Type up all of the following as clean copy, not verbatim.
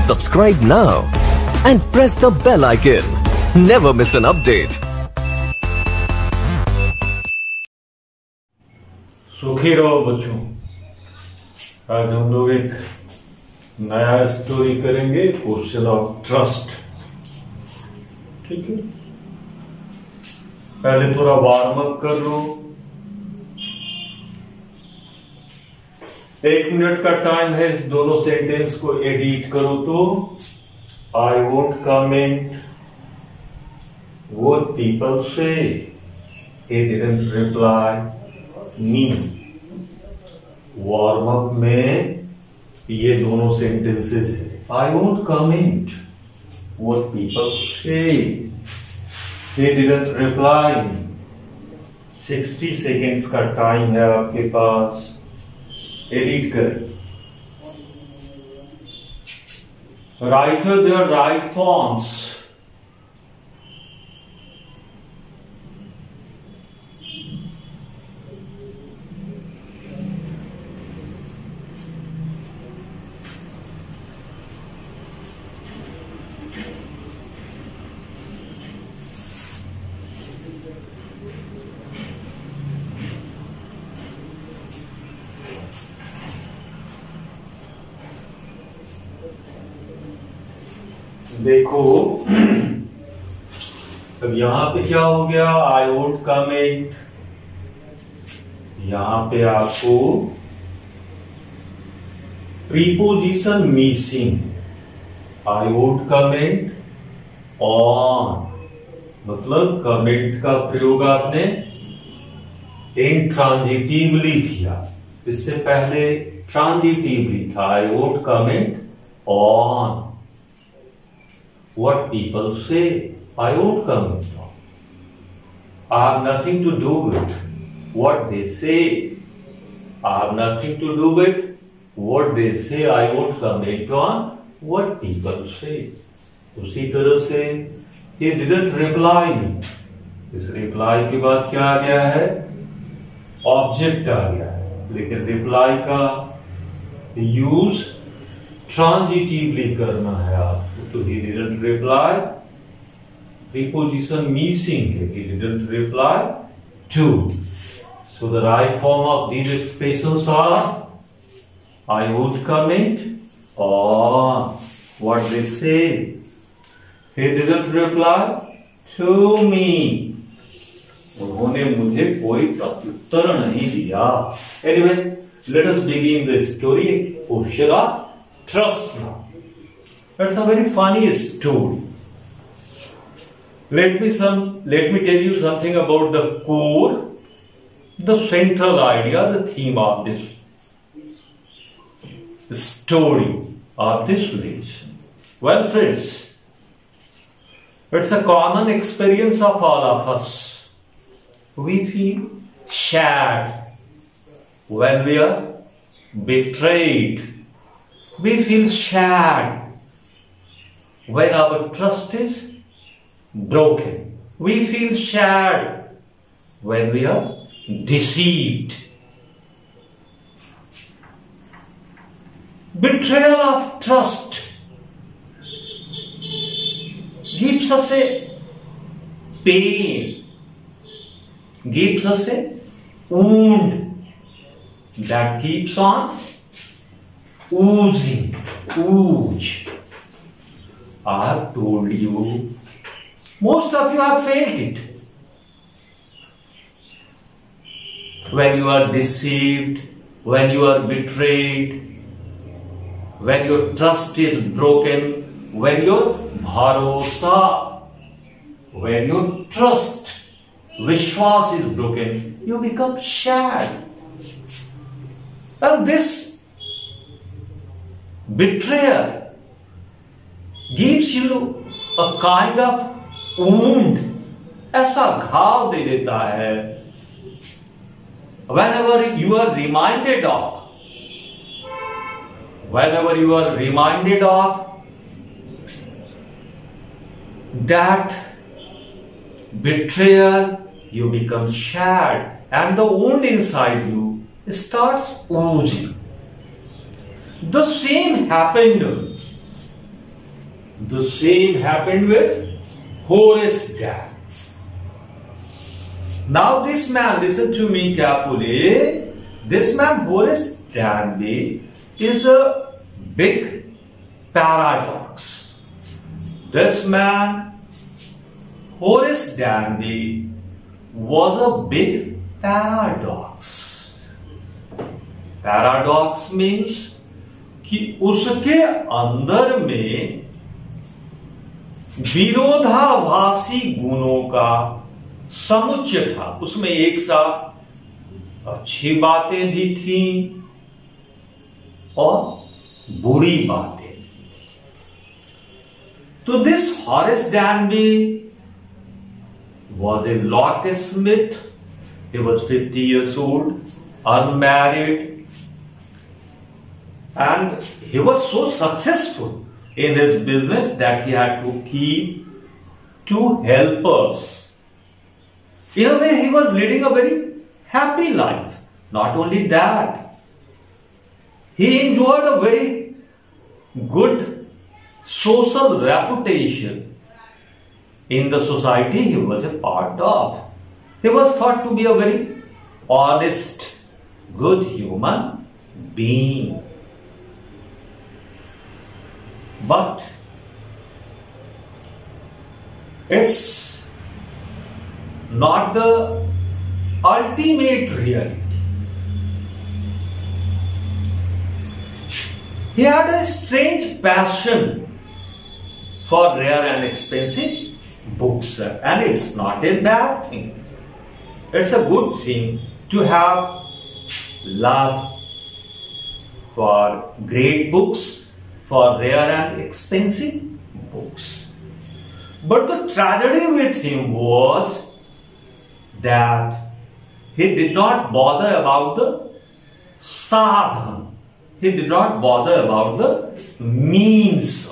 Subscribe now and press the bell icon. Never miss an update. सुखी रहो बच्चों। आज हम लोग एक नया स्टोरी करेंगे, क्वेश्चन ऑफ ट्रस्ट। ठीक है, पहले थोड़ा वार्म अप कर लो। 1 मिनट का टाइम है, इस दोनों सेंटेंस को एडिट करो। तो I won't comment what people say, he didn't reply me। Warm up में ये दोनों सेंटेंसेस है। I won't comment what people say, he didn't reply me। 60 seconds का टाइम है आपके पास, एडिट करें। Write their right forms. देखो अब यहां पे क्या हो गया, आई वोंट कमेंट। यहां पे आपको preposition missing, I won't comment on, मतलब कमेंट का प्रयोग आपने इंट्रांजिटिवली किया। इससे पहले ट्रांजिटिवली था, आई won't comment on what people say, I won't comment on. I have nothing to do with what they say. I have nothing to do with what they say. I won't comment on what people say. उसी तरह से he didn't reply me। इस reply के बाद क्या आ गया है, object आ गया है, लेकिन reply का यूज ट्रांजिटिवली करना है आपको। तो he didn't reply, preposition missing है, he didn't reply to। So the right form of these expressions are I would comment on what they say, he didn't reply to me, उन्होंने मुझे कोई प्रत्युत्तर नहीं दिया। Anyway, let us begin the story, question of trust now। That's a very funny story। Let me tell you something about the core, the central idea, the theme of this story, of this lesson। Well, friends, it's a common experience of all of us। We feel sad when we are betrayed. We feel sad when our trust is broken. We feel sad when we are deceived. Betrayal of trust gives us a pain, gives us a wound that keeps on oozing, ooze। I have told you, most of you have felt it, when you are deceived, when you are betrayed, when your trust is broken, when your bharosa, when your trust, vishwas is broken, you become sad। And this betrayal gives you a kind of wound, ऐसा घाव दे देता है। Whenever you are reminded of that betrayal, you become sad and the wound inside you starts oozing. The same happened The same happened with Horace Danby. Now this man, listen to me carefully. This man Horace Danby is a big paradox. This man Horace Danby was a big paradox. Paradox means कि उसके अंदर में विरोधाभासी गुणों का समुच्चय था। उसमें एक साथ अच्छी बातें भी थी और बुरी बातें भी थी। तो this Horace डैनबी was a locksmith. He was 50 years old, unmarried, and he was so successful in his business that he had to keep two helpers. In a way, he was leading a very happy life. Not only that, he enjoyed a very good social reputation in the society he was a part of. He was thought to be a very honest, good human being. But it's not the ultimate reality. He had a strange passion for rare and expensive books, and it's not a bad thing. It's a good thing to have love for great books, for rare and expensive books. But the tragedy with him was that he did not bother about the sadhan. He did not bother about the means.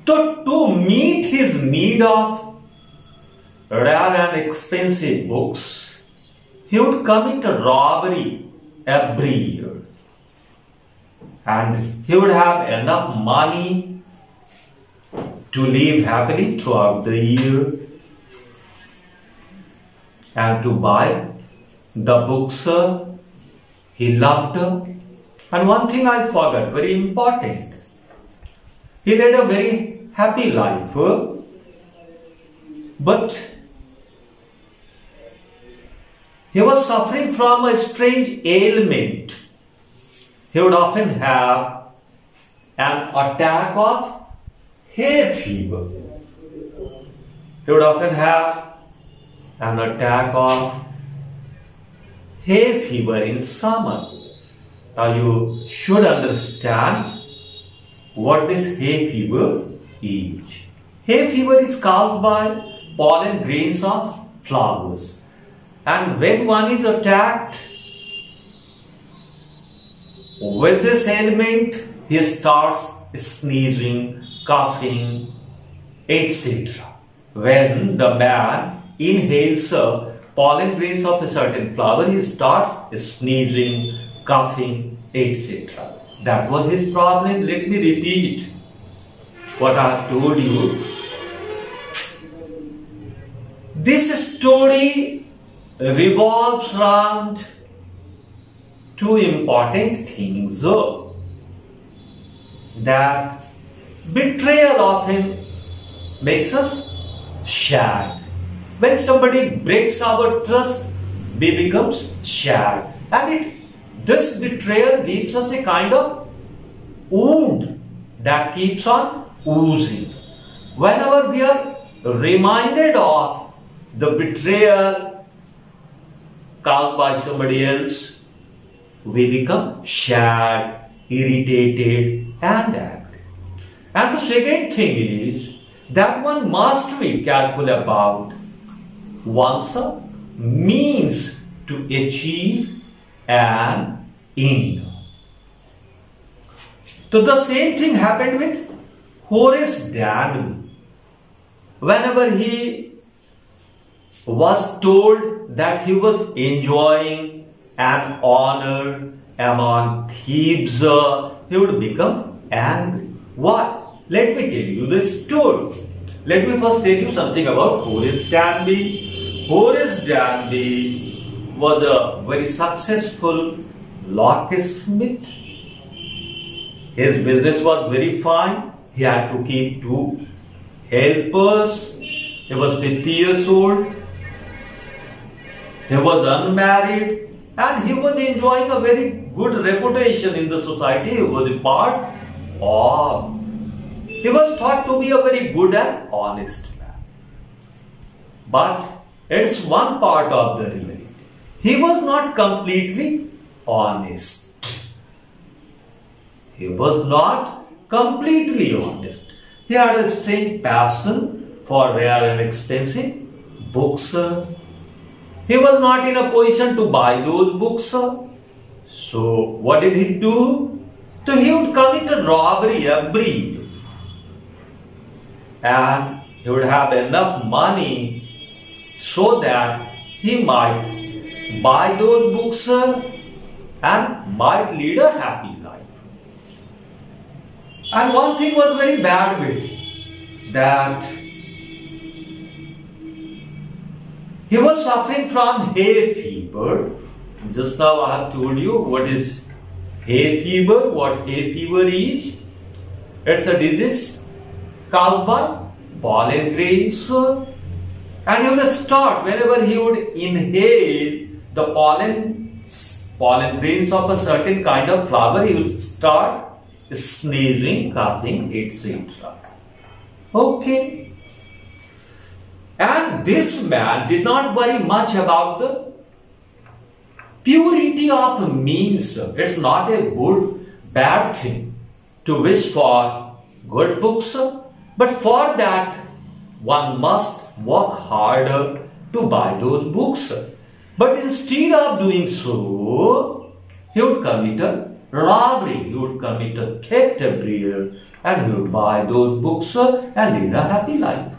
So to meet his need of rare and expensive books, he would commit a robbery every year. And he would have enough money to live happily throughout the year and to buy the books he loved. And one thing I forgot, very important. He led a very happy life, but he was suffering from a strange ailment. He would often have an attack of hay fever. He would often have an attack of hay fever in summer. Now you should understand what this hay fever is. Hay fever is caused by pollen grains of flowers. And when one is attacked with this ailment, he starts sneezing, coughing, etc. When the man inhales pollen grains of a certain flower, he starts sneezing, coughing, etc. That was his problem. Let me repeat what I have told you. This story revolves around two important things. That betrayal of him makes us sad. When somebody breaks our trust, we become sad. And this betrayal gives us a kind of wound that keeps on oozing. Whenever we are reminded of the betrayal caused by somebody else, we become sad, irritated, and angry. And the second thing is that one must be careful about one's means to achieve an end. So the same thing happened with Horace Danby. Whenever he was told that he was enjoying an honor among thieves, he would become angry. Why? Let me tell you the story. Let me first tell you something about Horace Danby. Horace Danby was a very successful locksmith. His business was very fine. He had to keep 2 helpers. He was 50 years old. He was unmarried and he was enjoying a very good reputation in the society. He was a part of. He was thought to be a very good and honest man. But it's one part of the reality. He was not completely honest. He was not completely honest. He had a strange passion for rare and expensive books. He was not in a position to buy those books. So what did he do? So he would commit a robbery every year. And he would have enough money so that he might buy those books and might lead a happy life. And one thing was very bad with him, that he was suffering from hay fever. Just now I have told you what is hay fever, what hay fever is. It's a disease caused by pollen grains. And he would start, whenever he would inhale the pollen grains of a certain kind of flower, he would start sneezing, coughing, etc. Okay. And this man did not worry much about the purity of means. It's not a bad thing to wish for good books, but for that one must work harder to buy those books. But instead of doing so, he would commit a robbery, he would commit a theft every year, and he would buy those books and lead a happy life.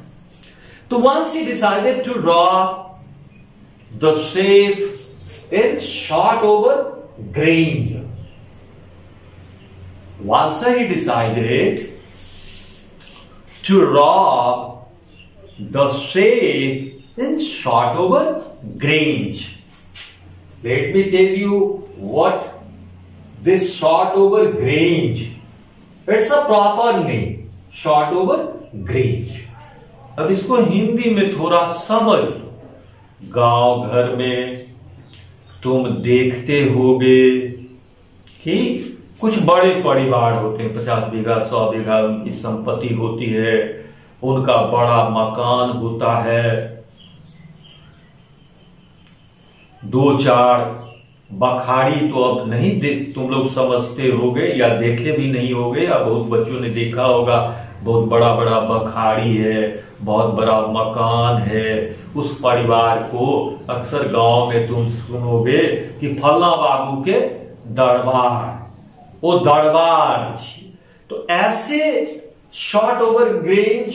So once he decided to rob the safe in Shotover Grange. Once he decided to rob the safe in Shotover Grange. Let me tell you what this Shotover Grange, it's a proper name, Shotover Grange. अब इसको हिंदी में थोड़ा समझ लो। गांव घर में तुम देखते होगे कि कुछ बड़े परिवार होते हैं, 50 बीघा 100 बीघा उनकी संपत्ति होती है, उनका बड़ा मकान होता है, 2-4 बखाड़ी तो अब नहीं तुम लोग समझते होगे या देखे भी नहीं होगे, या बहुत बच्चों ने देखा होगा, बहुत बड़ा बड़ा बखाड़ी है, बहुत बड़ा मकान है। उस परिवार को अक्सर गांव में तुम सुनोगे कि फलना बाबू के दरबार, वो दरबार। तो ऐसे शॉटओवर ग्रेंज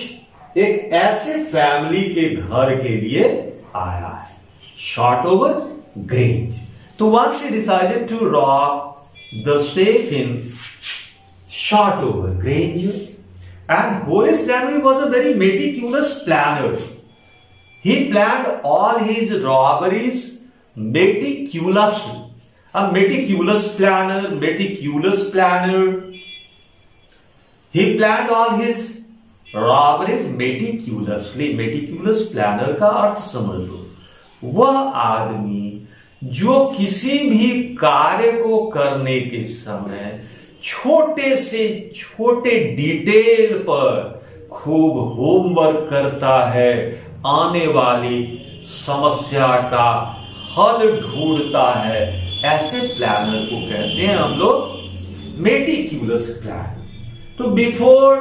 एक ऐसे फैमिली के घर के लिए आया है, शॉटओवर ग्रेंज। तो once he decided to rob the safe in Shotover Grange, and Horace Danby was a very meticulous planner. He planned all his robberies meticulously. A meticulous planner. He planned all his robberies meticulously. Meticulous planner का अर्थ समझ लो, वह आदमी जो किसी भी कार्य को करने के समय छोटे से छोटे डिटेल पर खूब होमवर्क करता है, आने वाली समस्या का हल ढूंढता है, ऐसे प्लानर को कहते हैं हम लोग मेटिक्यूलस प्लानर। तो before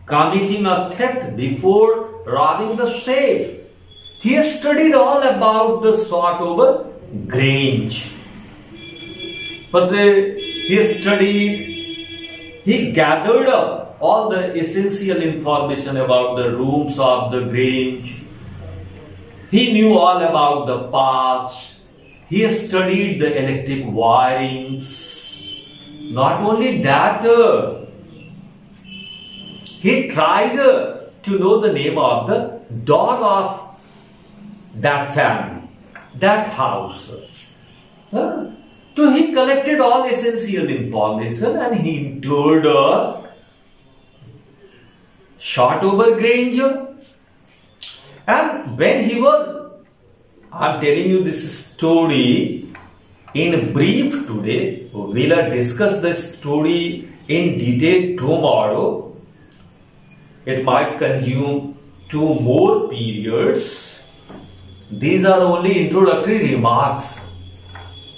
committing a theft, before robbing the safe, he studied all about the Shotover Grange. But he gathered up all the essential information about the rooms of the Grange. He knew all about the paths. He studied the electric wirings. Not only that, he tried to know the name of the dog of that family, that house. So he collected all essential information and he told Shotover Granger. And when he was, I'm telling you this story in brief today, we'll discuss the story in detail tomorrow. It might consume 2 more periods. These are only introductory remarks.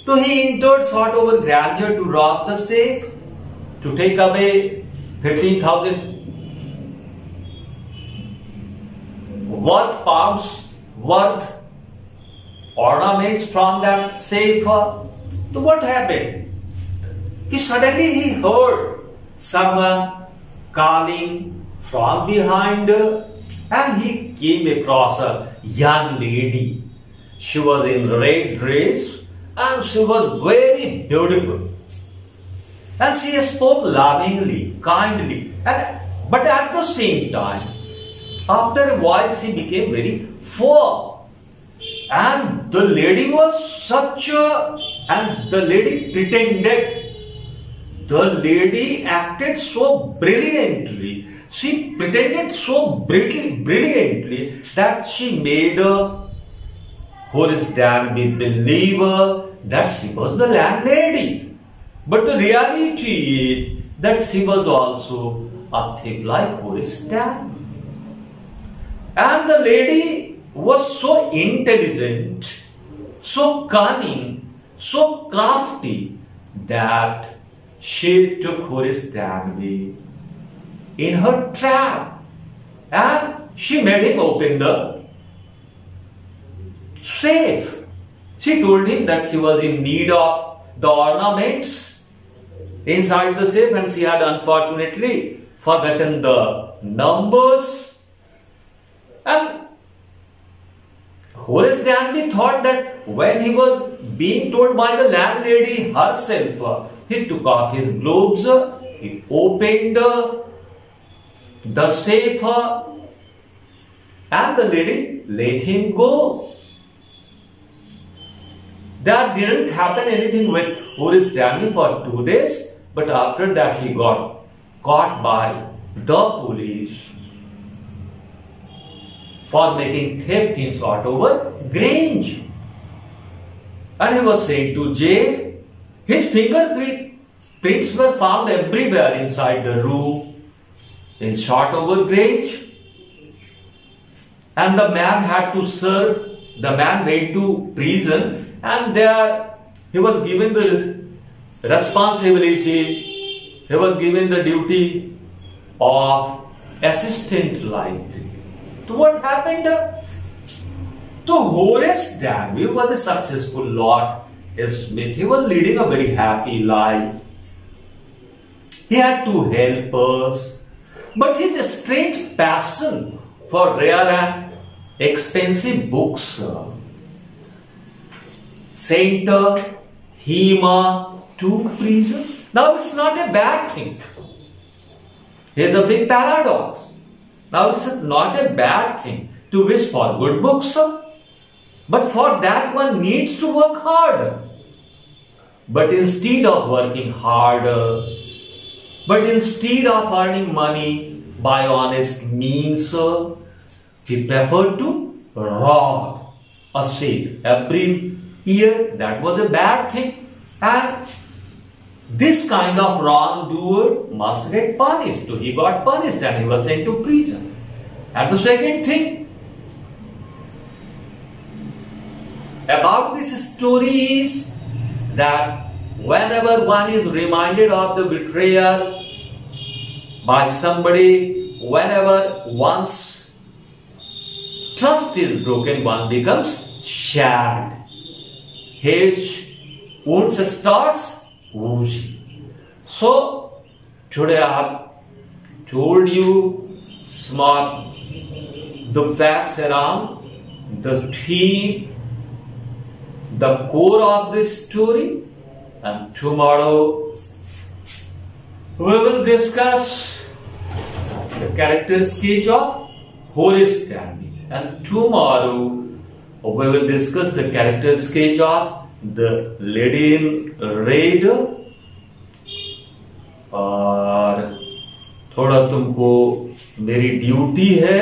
So he entered Shotover Granger to rob the safe, to take away 15,000 pounds worth ornaments from that safe. So what happened? Suddenly he heard someone calling from behind, and he came across a young lady. She was in red dress and she was very beautiful. And she spoke lovingly, kindly, but at the same time, after a while she became very firm. And the lady was such a, and the lady pretended. The lady acted so brilliantly. She pretended so brilliantly that she made Horace Danby believe that she was the landlady. But the reality is that she was also a thief like Horace Danby. And the lady was so intelligent, so cunning, so crafty that she took Horace Danby in her trap and she made him open the safe. She told him that she was in need of the ornaments inside the safe and she had unfortunately forgotten the numbers. And Horace Danby thought that when he was being told by the landlady herself, he took off his gloves, he opened the safe, and the lady let him go. That didn't happen anything with Horace Danby for 2 days, but after that he got caught by the police for making theft in Shotover Grange. And he was sent to jail. His fingerprints were found everywhere inside the room in Shotover Grange. And the man had to serve, the man went to prison, and there he was given the responsibility, he was given the duty of assistant library. So what happened? So Horace Danby was a successful locksmith. He was leading a very happy life. He had 2 helpers, but his strange passion for rare and expensive books sent him to prison. Now it's not a bad thing. Here's a big paradox. Now it's not a bad thing to wish for good books, but for that one needs to work harder. But instead of working harder, but instead of earning money by honest means, he preferred to rob a safe every year. That was a bad thing. And this kind of wrongdoer must get punished. So he got punished and he was sent to prison. And the second thing about this story is that whenever one is reminded of the betrayal by somebody, whenever one's trust is broken, one becomes shattered. His wounds starts oozing. So today I have told you the facts around the theme, the core of this story, and tomorrow we will discuss the character sketch of Horace Stanley, and tomorrow we will discuss the character sketch of the Lady in Red. और थोड़ा तुमको मेरी duty है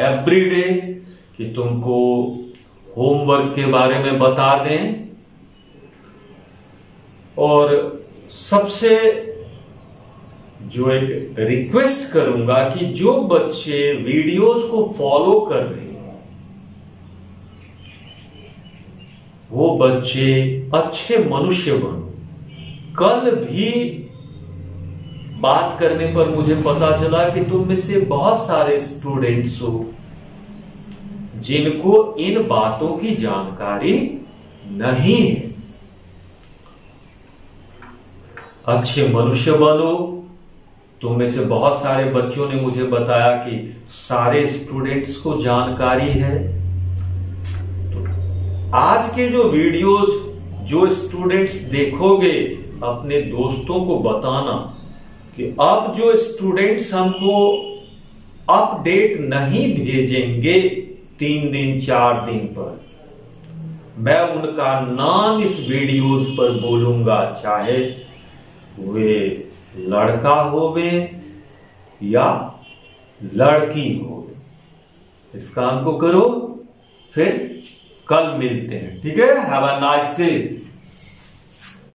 everyday कि तुमको homework के बारे में बता दें, और सबसे जो एक रिक्वेस्ट करूंगा कि जो बच्चे वीडियोस को फॉलो कर रहे हैं वो बच्चे अच्छे मनुष्य बनो। कल भी बात करने पर मुझे पता चला कि तुम में से बहुत सारे स्टूडेंट्स हो जिनको इन बातों की जानकारी नहीं है। अच्छे मनुष्य बनो। तुम में से बहुत सारे बच्चों ने मुझे बताया कि सारे स्टूडेंट्स को जानकारी है। तो आज के जो वीडियोज जो स्टूडेंट्स देखोगे अपने दोस्तों को बताना कि अब जो स्टूडेंट्स हमको अपडेट नहीं भेजेंगे 3 दिन 4 दिन पर, मैं उनका नाम इस वीडियोज पर बोलूंगा, चाहे वे लड़का होवे या लड़की होवे। इस काम को करो, फिर कल मिलते हैं। ठीक है, हैव अ नाइस डे।